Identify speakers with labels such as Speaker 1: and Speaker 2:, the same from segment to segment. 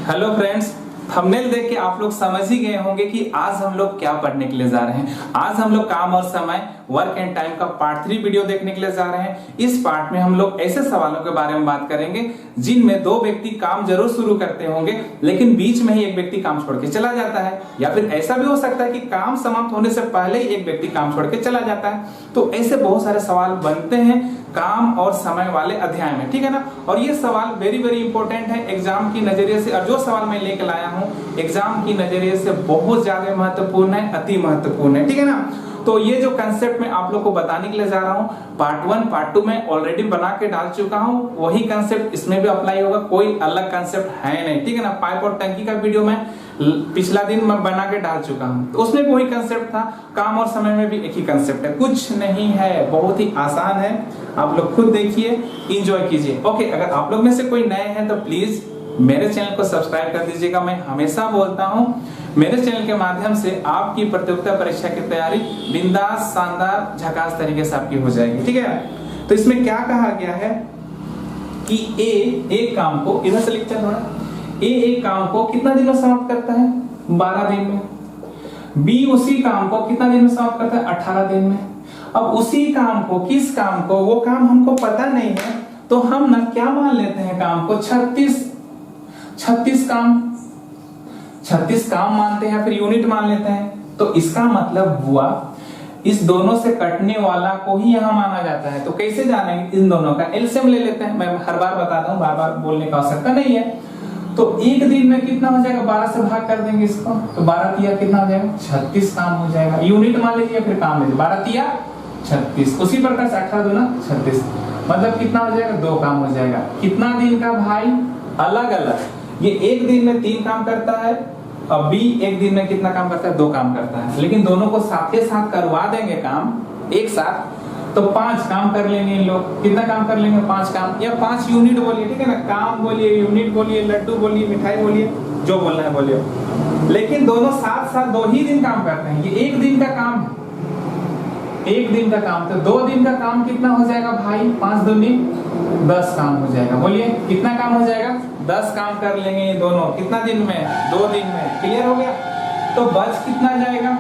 Speaker 1: Hello friends, thumbnail देख के आप लोग समझ ही गए होंगे कि आज हम लोग क्या पढ़ने के लिए जा रहे हैं। आज हम लोग काम और समय वर्क एंड टाइम का पार्ट 3 वीडियो देखने के लिए जा रहे हैं। इस पार्ट में हम लोग ऐसे सवालों के बारे में बात करेंगे जिनमें दो व्यक्ति काम जरूर शुरू करते होंगे, लेकिन बीच में ही एक व्यक्ति काम छोड़ के चला जाता है, या फिर ऐसा भी हो सकता है कि काम समाप्त होने से पहले ही एक व्यक्ति काम छोड़ के चला जाता है। तो ऐसे बहुत सारे सवाल बनते हैं काम और समय वाले अध्याय में, ठीक है ना। और ये सवाल वेरी वेरी इंपॉर्टेंट है एग्जाम की नजरिए से, और जो सवाल मैं लेकर लाया हूँ एग्जाम की नजरिए से बहुत ज्यादा महत्वपूर्ण है, अति महत्वपूर्ण है, ठीक है ना। तो ये जो कंसेप्ट मैं आप लोग को बताने के लिए जा रहा हूँ, पार्ट 1 पार्ट 2 में ऑलरेडी बना के डाल चुका हूँ, वही कंसेप्ट इसमें भी अप्लाई होगा, कोई अलग कंसेप्ट है नहीं, ठीक है ना। पाइप और टंकी का वीडियो में पिछला दिन मैं बना के डाल चुका हूँ, तो उसमें भी वही कंसेप्ट था। काम और समय में भी एक ही कंसेप्ट है, कुछ नहीं है, बहुत ही आसान है। आप लोग खुद देखिए, इंजॉय कीजिए। ओके, अगर आप लोग में से कोई नए हैं तो प्लीज मेरे चैनल को सब्सक्राइब कर दीजिएगा। मैं हमेशा बोलता हूँ मेरे चैनल के माध्यम से आपकी प्रतियोगिता परीक्षा की तैयारी बिंदास, शानदार, झकास तरीके से आपकी हो जाएगी, ठीक है। तो इसमें क्या कहा गया है कि ए एक काम को, इधर से लिखते हैं थोड़ा, ए एक काम को कितना दिन में समाप्त करता है? 12 दिन में। बी उसी काम को कितना दिन में समाप्त करता है? 18 दिन में। अब उसी काम को, किस काम को, वो काम हमको पता नहीं है, तो हम ना क्या मान लेते हैं काम को? 36 काम मानते हैं, फिर यूनिट मान लेते हैं। तो इसका मतलब हुआ इस दोनों से कटने वाला को ही यहां माना जाता है। तो कैसे जानेंगे? इन दोनों का एलसीएम ले लेते हैं। मैं हर बार बताता हूं, बार बार बोलने का आवश्यकता नहीं है। तो एक दिन में कितना हो जाएगा? 12 से भाग कर देंगे इसको, तो 12 तिया कितना हो जाएगा? 36 काम हो जाएगा। यूनिट मान लीजिए, फिर काम लीजिए, 12 तिया 36। उसी प्रकार से 18 दूना 36, मतलब कितना हो जाएगा? 2 काम हो जाएगा। कितना दिन का भाई? अलग अलग। ये एक दिन में 3 काम करता है, अब बी एक दिन में कितना काम करता है? 2 काम करता है। लेकिन दोनों को साथ के साथ करवा देंगे काम एक साथ, तो 5 काम कर लेंगे इन लोग। कितना काम कर लेंगे? 5 काम, या 5 यूनिट बोलिए, ठीक है ना। काम बोलिए, यूनिट बोलिए, लड्डू बोलिए, मिठाई बोलिए, जो बोलना है बोलिए। लेकिन दोनों साथ साथ 2 ही दिन काम करते हैं। ये एक दिन का काम है, एक दिन का काम। तो 2 दिन का काम कितना हो जाएगा भाई? 5 दूनी 10 काम हो जाएगा। बोलिए कितना काम हो जाएगा? 10 काम कर लेंगे ये दोनों। कितना दिन में? 2 दिन में। क्लियर हो गया? तो बच कितना जाएगा?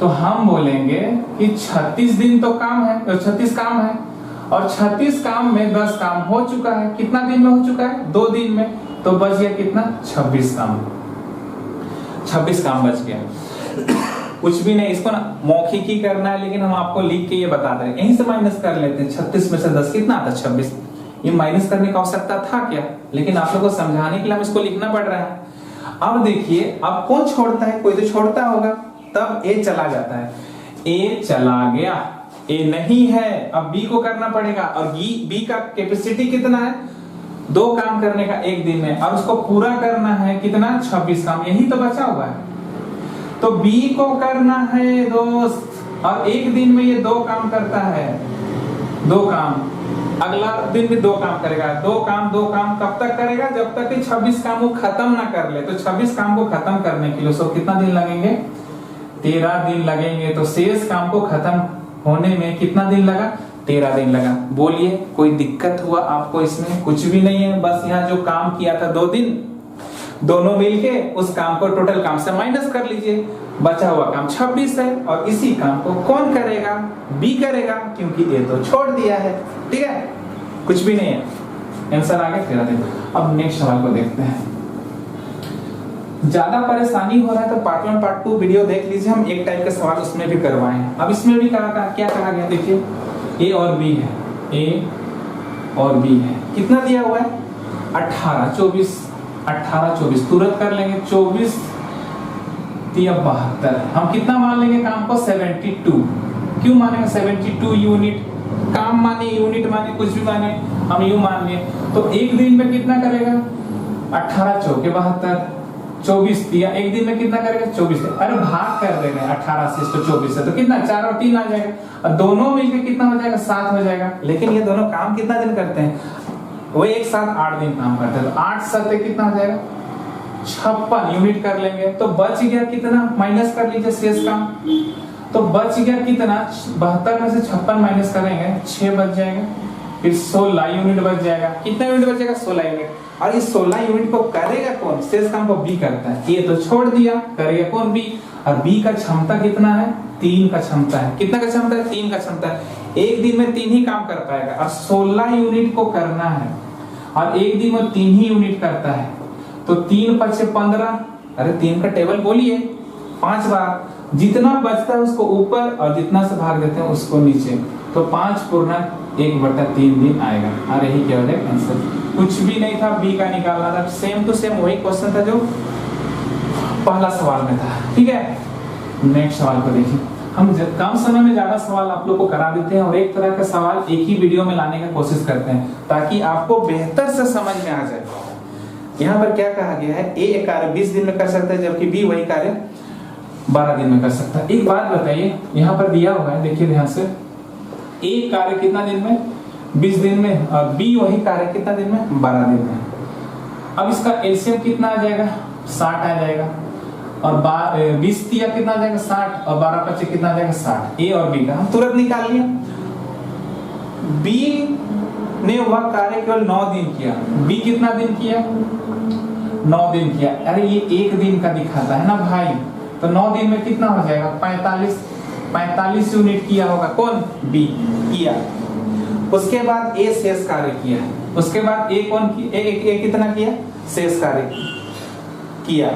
Speaker 1: तो हम बोलेंगे कि 36 दिन तो काम है, तो 36 काम है, और 36 काम में 10 काम हो चुका है। कितना दिन में हो चुका है? 2 दिन में। तो बच गया कितना? 26 काम। 26 काम बच गया। कुछ भी नहीं, इसको ना मौखिक ही करना है, लेकिन हम आपको लिख के ये बता रहे हैं। यहीं से माइनस कर लेते हैं। 36 में से 10 कितना आता? 26। ये माइनस करने का आवश्यकता था क्या? लेकिन आप लोगों को समझाने के लिए हम इसको लिखना पड़ रहा है। अब देखिए, अब कौन छोड़ता है? कोई तो छोड़ता होगा, तब ए चला जाता है। ए चला गया, ए नहीं है, अब बी को करना पड़ेगा। और बी का कैपेसिटी कितना है? 2 काम करने का एक दिन में, और उसको पूरा करना है कितना? 26 काम। यही तो बचा हुआ है। तो बी को करना है दोस्त, और एक दिन में ये 2 काम करता है, 2 काम। अगला दिन भी 2 काम करेगा। 2 काम कब तक करेगा? जब तक कि 26 काम को खत्म ना कर ले। तो 26 काम को खत्म करने के लिए उसको कितना दिन लगेंगे? 13 दिन लगेंगे। तो शेष काम को खत्म होने में कितना दिन लगा? 13 दिन लगा। बोलिए कोई दिक्कत हुआ आपको इसमें? कुछ भी नहीं है, बस यहाँ जो काम किया था 2 दिन, दोनों मिलके उस काम को टोटल काम से माइनस कर लीजिए। बचा हुआ काम 26 है, और इसी काम को कौन करेगा? बी करेगा, क्योंकि ये तो छोड़ दिया है, ठीक है। कुछ भी नहीं है, आंसर आ गया 13 दिन। अब नेक्स्ट सवाल को देखते हैं। ज्यादा परेशानी हो रहा है तो पार्ट 1 पार्ट 2 वीडियो देख लीजिए, हम एक टाइप के सवाल उसमें भी करवाए हैं। अब इसमें भी क्या कहा गया? देखिए, ए और बी है, ए और बी है। कितना दिया हुआ है? 18 24 तुरंत कर लेंगे। 24 तिया 72। हम कितना मान लेंगे काम को? 72। क्यों मानेंगे 72? यूनिट। काम माने, यूनिट माने, कुछ भी माने, हम यूं मान लिए। तो एक दिन में कितना करेगा? 18 चौके 72। 24 दिया, एक दिन में कितना करेगा? 24। अरे भाग कर देंगे 18 से तो 24 से, तो कितना? 4 और 3 आ जाएगा, और दोनों मिलकर कितना हो जाएगा? 7 हो जाएगा। लेकिन ये दोनों काम कितना दिन करते हैं? वो एक साथ 8 दिन काम करते हैं। तो 8 सत्ते कितना हो जाएगा? 56 यूनिट कर लेंगे। तो बच गया कितना? माइनस कर लीजिए शेष काम। तो बच गया कितना? 72 में से 56 माइनस करेंगे, 6 बच जाएगा। फिर 16 यूनिट बच जाएगा। कितना यूनिट बचेगा? 16 यूनिट। और इस 16 यूनिट को करेगा कौन? शेष काम को बी करता है। ए तो छोड़ दिया, करेगा कौन? बी। और बी का क्षमता कितना है? 3 का क्षमता है। कितना का क्षमता है? 3 का क्षमता है। एक दिन में 3 ही काम कर पाएगा और 16 यूनिट को करना है और एक दिन में 3 ही यूनिट करता है, तो 3 × 5 = 15। अरे 3 का टेबल बोलिए 5 बार, जितना बचता है उसको ऊपर और जितना से भाग देते हैं उसको नीचे, तो 5/1/3 दिन आएगा। और यही क्या हो जाएगा? आंसर। कुछ भी नहीं था, बी का निकालना था। सेम टू सेम वही क्वेश्चन था जो पहला सवाल में था। ठीक है, नेक्स्ट सवाल को देखिए। हम कम समय में ज्यादा सवाल आप लोग को करा देते हैं और एक तरह का सवाल एक ही वीडियो में लाने का कोशिश करते हैं ताकि आपको बेहतर से समझ में आ जाए। यहाँ पर क्या कहा गया है? ए एक कार्य 20 दिन में कर सकता है जबकि बी वही कार्य 12 दिन में कर सकता है। एक बात बताइए, यहाँ पर दिया हुआ है, देखिए ध्यान से, ए कार्य कितना दिन में? 20 दिन में, और बी वही कार्य कितना दिन में? 12 दिन में। अब इसका एलसीएम कितना आ जाएगा? 60 आ जाएगा और 20 दिया कितना आ जाएगा? 60 और 12 × 5 कितना आ जाएगा? 60। ए और बी का हम तुरंत निकाल लिया। बी ने वह कार्य केवल 9 दिन किया, बी कितना दिन किया? 9 दिन किया। अरे ये एक दिन का दिखाता है ना भाई, तो 9 दिन में कितना हो जाएगा? 45 यूनिट किया होगा। कौन? बी किया। उसके बाद ए शेष कार्य किया, उसके बाद ए कौन की? ए कितना किया? शेष कार्य किया।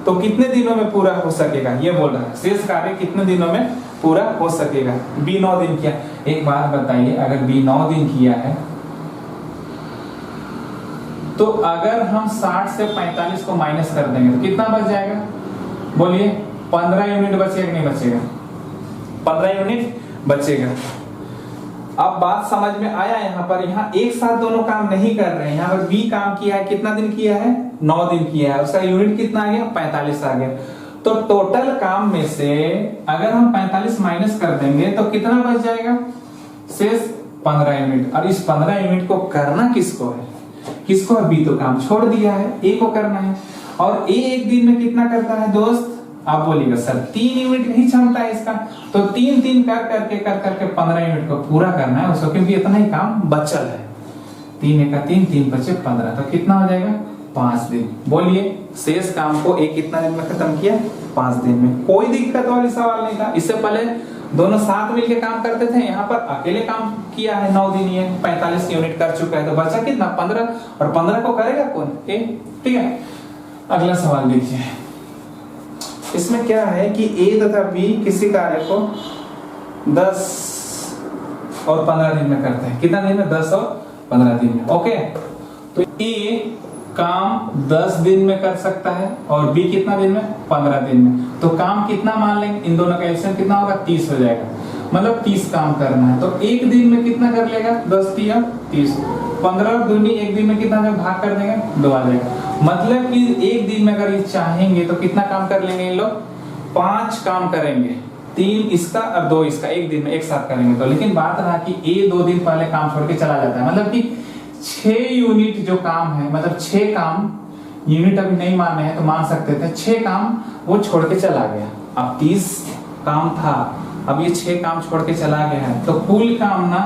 Speaker 1: तो कितने दिनों में पूरा हो सकेगा? ये बोल रहा है शेष कार्य कितने दिनों में पूरा हो सकेगा? बी 9 दिन किया। एक बात बताइए, अगर बी 9 दिन किया है तो अगर हम 60 से 45 को माइनस कर देंगे तो कितना बच जाएगा? बोलिए। 15 यूनिट बचेगा कि नहीं बचेगा? 15 यूनिट बचेगा। अब बात समझ में आया? यहाँ पर यहाँ एक साथ दोनों काम नहीं कर रहे हैं। यहाँ पर बी काम किया है, कितना दिन किया है? 9 दिन किया है। उसका यूनिट कितना आ गया? 45 आ गया। तो टोटल काम में से अगर हम 45 माइनस कर देंगे तो कितना बच जाएगा? शेष 15 यूनिट। और इस 15 यूनिट को करना किसको है? किसको है? बी तो काम छोड़ दिया है, ए को करना है। और ए एक दिन में कितना करता है दोस्त? आप बोलिएगा सर 3 यूनिट ही क्षमता है इसका, तो 3 कर करके 15 यूनिट को पूरा करना है उसको, क्योंकि इतना ही काम बचल है। 3 × 3 = 3 × 5 = 15, तो कितना हो जाएगा? 5 दिन। बोलिए शेष काम को एक कितना दिन में खत्म किया? 5 दिन में। कोई दिक्कत वाली सवाल नहीं था। इससे पहले दोनों साथ मिलकर काम करते थे, यहाँ पर अकेले काम किया है। 9 दिन ये 45 यूनिट कर चुका है, तो बचा कितना? 15। और 15 को करेगा कौन? ए। ठीक है, अगला सवाल देखिए। इसमें क्या है कि ए तथा बी किसी कार्य को 10 और 15 दिन में करते हैं। कितना दिन में? 10 और 15 दिन में। ओके, तो ए काम 10 दिन में कर सकता है और बी कितना दिन में? 15 दिन में। तो काम कितना मान लेंगे? इन दोनों का एलसीएम कितना होगा? 30 हो जाएगा। मतलब 30 काम करना है, तो एक दिन में कितना कर लेगा? 10 × 3 = 30। 15 और 2 एक दिन में कितना जब भाग कर देंगे? 2 आ जाएगा। मतलब कि एक दिन में अगर ये चाहेंगे तो कितना काम कर लेंगे? ये लोग 5 काम करेंगे, 3 इसका और 2 इसका, एक दिन में एक साथ करेंगे तो। लेकिन बात रहा कि ए 2 दिन पहले काम छोड़ के चला जाता है, मतलब कि 6 यूनिट जो काम है, मतलब 6 काम, यूनिट अभी नहीं माने हैं तो मान सकते थे, 6 काम वो छोड़ के चला गया। अब 30 काम था, अब ये 6 काम छोड़ के चला गया है, तो कुल काम ना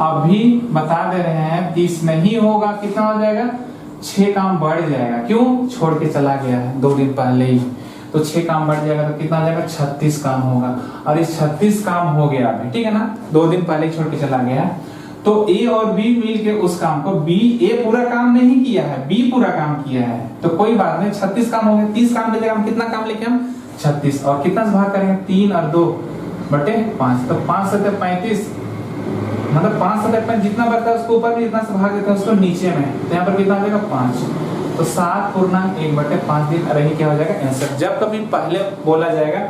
Speaker 1: अभी बता दे रहे हैं 30 नहीं होगा। कितना हो जाएगा? 6 काम बढ़ जाएगा। क्यों? छोड़ के चला गया है 2 दिन पहले ही, तो 6 काम बढ़ जाएगा, तो कितना आ जाएगा? 36 काम होगा। और इस 36 काम हो गया अभी, ठीक है ना? 2 दिन पहले छोड़ के चला गया, तो ए और बी मिल के उस काम को, बी ए पूरा काम नहीं किया है, बी पूरा काम किया है, तो कोई बात नहीं, 36 काम हो गए। 30 काम की जगह हम कितना काम लेके? हम 36, और कितना से भाग करेंगे? 3 और 2/5, तो 5 × 7 = 35, मतलब 5 × 7 = 35, जितना बढ़ता है उसको ऊपर में, जितना से भाग देता है उसको नीचे में, तो यहाँ पर कितना आ जाएगा? 5, तो 7/1/5 दिन। रही क्या हो जाएगा? आंसर। जब कभी पहले बोला जाएगा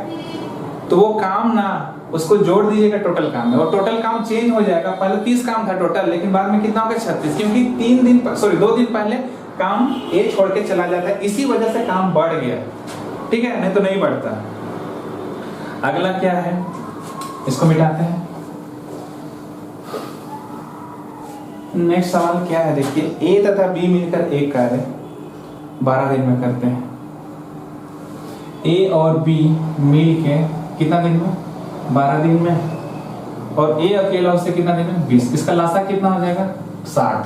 Speaker 1: तो वो काम ना उसको जोड़ दीजिएगा टोटल काम में, और टोटल काम चेंज हो जाएगा। पहले 30 काम था टोटल, लेकिन बाद में कितना हो गया? 36, क्योंकि 2 दिन पहले काम ए छोड़ के चला जाता है, इसी वजह से काम बढ़ गया। ठीक है, नहीं तो नहीं बढ़ता। अगला क्या है? इसको मिटाते हैं। नेक्स्ट सवाल क्या है? देखिए, ए तथा बी मिलकर एक कार्य 12 दिन में करते हैं। ए और बी मिल के कितना दिन में? 12 दिन में। और ए अकेला उससे कितना दिन में? 20। इसका लासा कितना हो जाएगा? 60।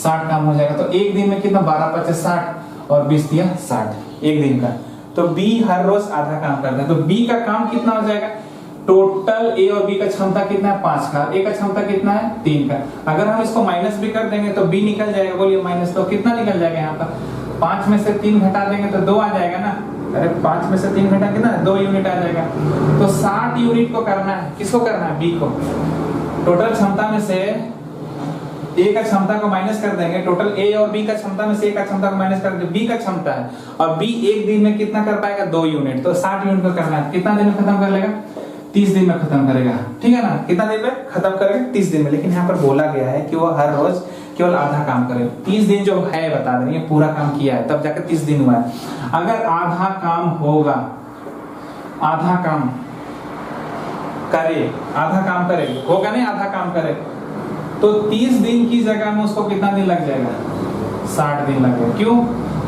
Speaker 1: 60 काम हो जाएगा। तो एक दिन में कितना, 12 25 60 और 20 दिया 60 एक दिन का। तो बी हर रोज आधा काम करता है, तो बी का काम कितना हो जाएगा, टोटल ए और बी का क्षमता कितना है 5 का, ए का क्षमता कितना है 3 का। अगर हम इसको माइनस भी कर देंगे तो बी निकल जाएगा, बोलिए माइनस, तो कितना निकल जाएगा यहाँ पर, 5 में से 3 घटा देंगे तो 2 आ जाएगा ना। अरे 5 में से 3 घटा कितना, 2 यूनिट आ जाएगा। तो 60 यूनिट को करना है, किसको करना है, बी को। टोटल क्षमता में से ए का क्षमता को माइनस कर देंगे, टोटल ए और बी का क्षमता में से ए का क्षमता को माइनस कर देंगे, बी का क्षमता है, और बी एक दिन में कितना कर पाएगा, 2 यूनिट। तो 60 यूनिट को करना है, कितना दिन में खत्म कर लेगा, 30 दिन में खत्म करेगा, ठीक है ना। कितना दिन में खत्म करेगा, 30 दिन में। लेकिन यहाँ पर बोला गया है कि वो हर रोज केवल आधा काम करे। 30 दिन जो है बता रहे हैं, पूरा काम किया है तब जाकर 30 दिन हुआ है। अगर आधा काम होगा, आधा काम करे, आधा काम करे, होगा नहीं, आधा काम करे, तो 30 दिन की जगह में उसको कितना दिन लग जाएगा, 60 दिन लगेगा। क्यों,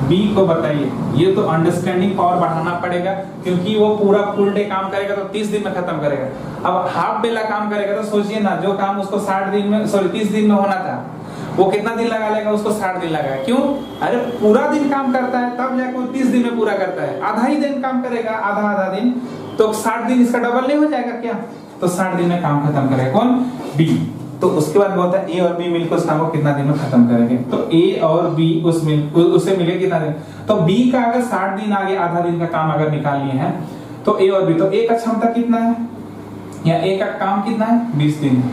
Speaker 1: बी को बताइए। ये तो अंडरस्टैंडिंग पावर बढ़ाना पड़ेगा, क्योंकि वो पूरा फुल डे काम करेगा तो 30 दिन में खत्म करेगा। अब हाफ बेला काम करेगा तो सोचिए ना, जो काम उसको 60 दिन में, सॉरी 30 दिन में होना था, वो कितना दिन लगा लेगा, उसको 60 दिन लगा। क्यों, अरे पूरा दिन काम करता है तब जाकर वो 30 दिन में पूरा करता है। आधा ही दिन काम करेगा, आधा आधा दिन, तो 60 दिन इसका डबल नहीं हो जाएगा क्या, तो 60 दिन में काम खत्म करेगा कौन, बी। तो उसके बाद बोलता है ए और बी मिलकर उस काम को कितना दिन में खत्म करेंगे, तो ए और बी उससे मिले कितना दिन, तो बी का अगर 60 दिन आगे आधा दिन का काम अगर निकाल लिए हैं, तो ए और बी, तो ए का क्षमता कितना है या ए का काम कितना है, 20 दिन।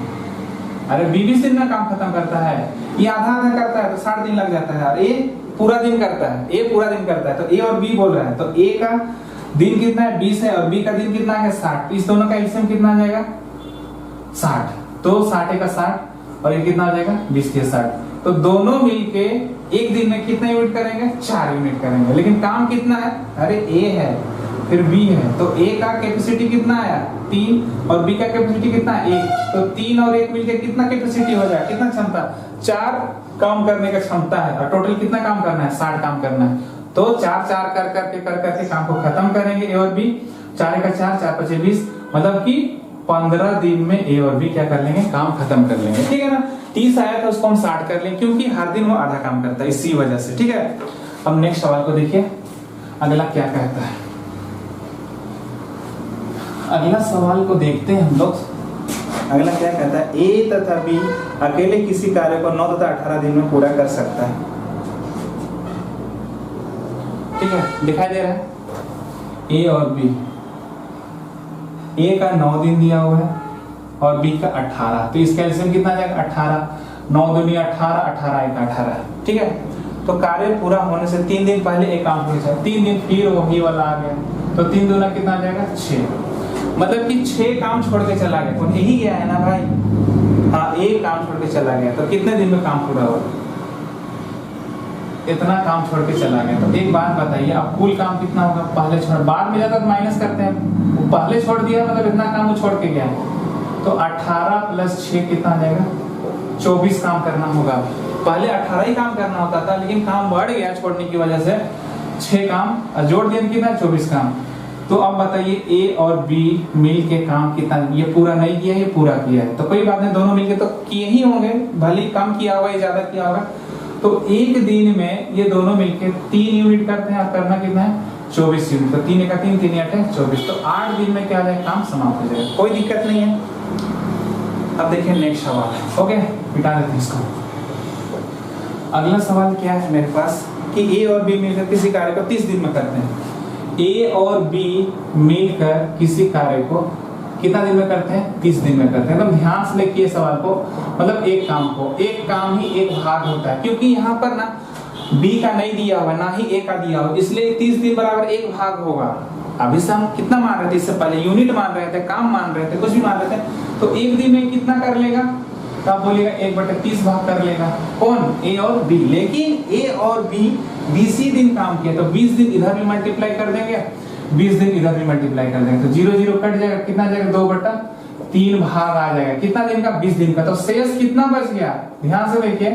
Speaker 1: अरे बी 20 दिन में काम खत्म करता है, ये आधा आधा करता है तो 60 दिन लग जाता है, और ए पूरा दिन करता है, ए पूरा दिन करता है। तो ए और बी बोल रहा है, तो ए का दिन कितना है 20 है और बी का दिन कितना है 60, इस दोनों का एलसीएम कितना आ जाएगा 60, तो 60 का 60 और ये कितना आ जाएगा 20 के 60, तो दोनों मिलके एक दिन में कितना यूनिट करेंगे, 4 यूनिट करेंगे। लेकिन काम कितना है, अरे ए है फिर बी है, तो ए का कैपेसिटी कितना आया 3 और बी का कैपेसिटी कितना है 1, तो 3 और 1 मिलके कितना कैपेसिटी हो जाएगा, कितना क्षमता, 4 काम करने का क्षमता है, और टोटल कितना काम करना है 60 काम करना है। तो 4 4 कर करके काम को खत्म करेंगे ए और बी, 4 का 4 4 5 20, मतलब कि 15 दिन में ए और बी क्या कर लेंगे, काम खत्म कर लेंगे, ठीक है ना। 30 आया था उसको हम 60 कर लेंगे, क्योंकि हर दिन वो आधा काम करता है, इसी वजह से, ठीक है। अब नेक्स्ट सवाल को देखिए, अगला क्या कहता है। अगला सवाल को देखते हैं हम लोग, अगला क्या कहता है, ए तथा बी अकेले किसी कार्य को 9 तथा 18 दिन में पूरा कर सकता है, ठीक है, दिखाई दे रहा है ए और बी। ए का 9 दिन दिया हुआ है और बी का 18, तो इसका एलसीएम कितना आ जाएगा 18, 9 दूनी 18, 18 1 18, ठीक है। तो कार्य पूरा होने से 3 दिन पहले एक काम हो जाए, 3 दिन फिर वही वाला आ गया, तो 3 दूना कितना आ जाएगा 6, मतलब कि 6 काम छोड़ के चला गया, तो यही गया है ना भाई, हाँ एक काम छोड़ के चला गया, तो कितने दिन में काम पूरा होगा, इतना काम छोड़ के चला गया। तो एक बात बताइए, अब कुल काम कितना होगा, पहले छोड़, बाद में जाता तो माइनस करते हैं, वो पहले छोड़ दिया मतलब इतना काम वो छोड़ के गया है, तो 18 + 6 कितना आ जाएगा 24 काम करना होगा। पहले 18 ही काम करना होता था, लेकिन काम बढ़ गया छोड़ने की वजह से, 6 काम जोड़ दिया कितना 24 काम। तो अब बताइए ए और बी मिल के काम कितना, ये पूरा नहीं किया, ये पूरा किया है, तो कोई बात नहीं, दोनों मिलके तो किए ही होंगे, भले काम किया होगा या ज्यादा किया होगा। तो एक दिन में ये दोनों मिलके 3 यूनिट करते हैं, और करना कितना है 24 यूनिट, तो 3 × 3 3 × 8 24, तो 8 दिन में क्या आ जाएगा, काम समाप्त हो जाएगा, कोई दिक्कत नहीं है। अब देखिए नेक्स्ट सवाल, ओके मिटा देते हैं इसको। अगला सवाल क्या है मेरे पास कि ए और बी मिलकर किसी कार्य को 30 दिन में करते हैं। ए और बी मिलकर किसी कार्य को कितना दिन में करते हैं, 30 दिन में करते हैं। एकदम ध्यान से देखिए सवाल को, मतलब एक काम को, एक काम ही एक भाग होता है, क्योंकि यहाँ पर ना बी का नहीं दिया हुआ, ना ही ए का दिया हुआ, इसलिए 30 दिन बराबर एक भाग होगा। अभी से हम कितना मान रहे थे, इससे पहले यूनिट मान रहे थे, काम मान रहे थे, कुछ भी मान रहे थे, तो एक दिन में कितना कर लेगा, तो आप बोलिएगा 1/30 भाग कर लेगा, कौन, ए और बी। लेकिन ए और बी 20 ही दिन काम किया, तो 20 दिन इधर भी मल्टीप्लाई कर देंगे, 20 दिन इधर भी मल्टीप्लाई कर देंगे, तो 0 0 कट जाएगा, कितना जाएगा 2/3 भाग आ जाएगा, कितना दिन का 20 दिन का, तो शेष कितना बच गया, ध्यान से देखिए।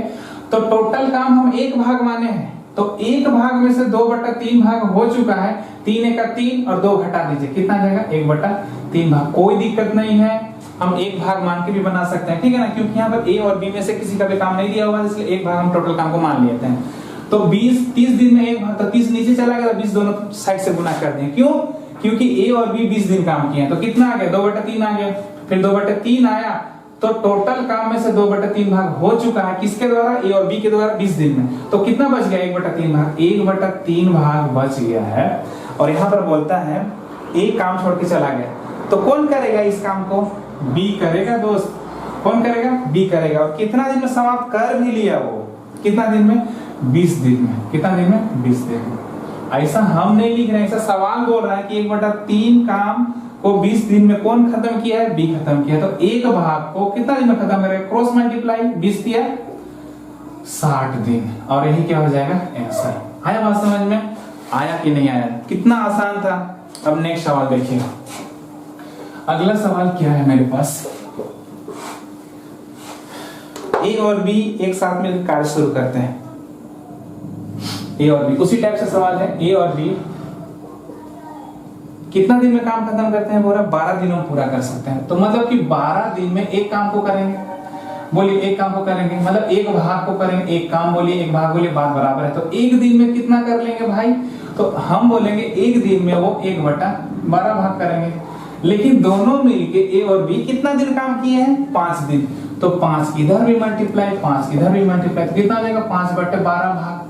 Speaker 1: तो टोटल काम हम एक भाग माने हैं, तो 1/3 से 2/3 भाग हो चुका है। 3 × 3 और 2 घटा दीजिए, कितना जाएगा 1/3 भाग। कोई दिक्कत नहीं है, हम 1 भाग मान के भी बना सकते हैं, ठीक है ना, क्योंकि यहाँ पर ए और बी में से किसी का भी काम नहीं दिया हुआ है, इसलिए 1 भाग हम टोटल काम को मान लेते हैं। तो 30 दिन में 1 भाग, तो 30 नीचे चला गया, 20 दोनों साइड से गुना कर दें। क्यों? क्योंकि ए और बी 20 दिन काम किए हैं। तो कितना आ गया 2/3 आ गया, फिर 2/3 आया, तो टोटल काम में से 2/3 भाग हो चुका है किसके द्वारा, ए और बी के द्वारा 20 दिन में। तो कितना बच गया 1/3 भाग, 1/3 भाग बच गया है। और यहाँ पर बोलता है ए काम छोड़ के चला गया, तो कौन करेगा इस काम को, बी करेगा दोस्त। कौन करेगा, बी करेगा। और कितना दिन में समाप्त कर भी लिया वो, कितना दिन में, 20 दिन में। कितना दिन में, 20 दिन में। ऐसा हम नहीं लिख रहे हैं, ऐसा सवाल बोल रहा है कि 1/3 काम को 20 दिन में कौन खत्म किया है, बी खत्म किया। तो 1 भाग को कितना दिन में खत्म करेगा, क्रॉस मल्टीप्लाई, 20 दिया 60 दिन, और यही क्या हो जाएगा आंसर। आया बात समझ में, आया कि नहीं आया, कितना आसान था। अब नेक्स्ट सवाल देखिए, अगला सवाल क्या है मेरे पास, ए और बी एक साथ में कार्य शुरू करते हैं। ए और बी उसी टाइप से सवाल है, ए और बी कितना दिन में काम खत्म करते हैं, बोला 12 दिनों में पूरा कर सकते हैं। तो मतलब कि 12 दिन में एक काम को करेंगे, बोलिए एक काम को करेंगे, मतलब 1 भाग को करेंगे, एक काम बोलिए, 1 भाग बोलिए, बात बराबर है। तो 1 दिन में कितना कर लेंगे भाई, तो हम बोलेंगे 1 दिन में वो 1/12 भाग करेंगे। लेकिन दोनों मिलके ए और बी कितना दिन काम किए हैं, 5 दिन। तो 5 इधर भी मल्टीप्लाई, 5 इधर भी मल्टीप्लाई, तो कितना आ जाएगा 5/12 भाग।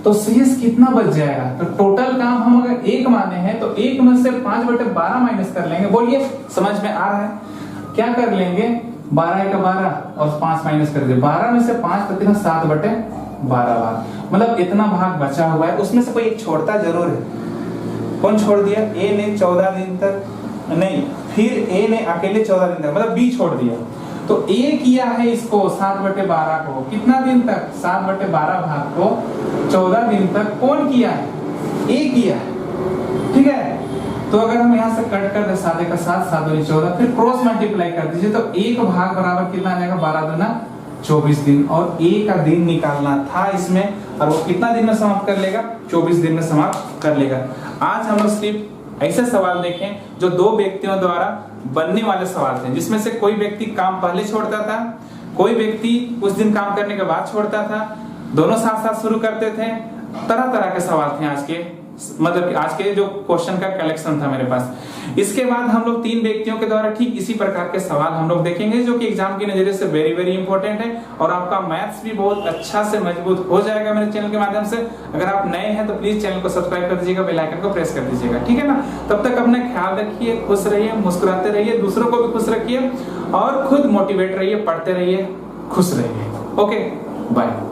Speaker 1: तो शेष कितना बच जाएगा, तो टोटल काम हम अगर 1 माने हैं तो 1 में से 5/12 माइनस कर लेंगे। बोलिए समझ में आ रहा है, क्या कर लेंगे, 12 × 12 और 5 माइनस कर दे, 12 में से 5 तो कितना 7/12 भाग, मतलब इतना भाग बचा हुआ है। उसमें से कोई एक छोड़ता जरूर है, कौन छोड़ दिया, ए ने 14 दिन तक नहीं, फिर ए ने अकेले 14 दिन तक, मतलब बी छोड़ दिया। तो ए किया है इसको 7/12 को कितना दिन तक, 7/12 भाग को 14 दिन तक कौन किया है, ए किया है, ठीक है। तो अगर हम यहाँ से कट कर दे 7 का 7, 7 दूनी 14, फिर क्रॉस मल्टीप्लाई कर दीजिए, तो 1 भाग बराबर कितना आ जाएगा, 12 दूना 24 दिन। और ए का दिन निकालना था इसमें, और वो कितना दिन में समाप्त कर लेगा, 24 दिन में समाप्त कर लेगा। आज हम लोग सिर्फ ऐसे सवाल देखें जो 2 व्यक्तियों द्वारा बनने वाले सवाल थे, जिसमें से कोई व्यक्ति काम पहले छोड़ता था, कोई व्यक्ति कुछ दिन काम करने के बाद छोड़ता था, दोनों साथ साथ शुरू करते थे। तरह तरह के सवाल थे आज के, मतलब आज के जो क्वेश्चन का कलेक्शन था मेरे पास। इसके बाद हम लोग 3 व्यक्तियों के द्वारा ठीक इसी प्रकार के सवाल हम लोग देखेंगे, जो कि एग्जाम के नजरिए से वेरी वेरी इंपॉर्टेंट है, और आपका मैथ्स भी बहुत अच्छा से मजबूत हो जाएगा मेरे चैनल के माध्यम से। अगर आप नए हैं तो प्लीज चैनल को सब्सक्राइब कर दीजिएगा, बेल आइकन को प्रेस कर दीजिएगा, ठीक है ना। तब तक अपना ख्याल रखिए, खुश रहिए, मुस्कुराते रहिए, दूसरों को भी खुश रखिए, और खुद मोटिवेट रहिए, पढ़ते रहिए, खुश रहिए। Okay, bye.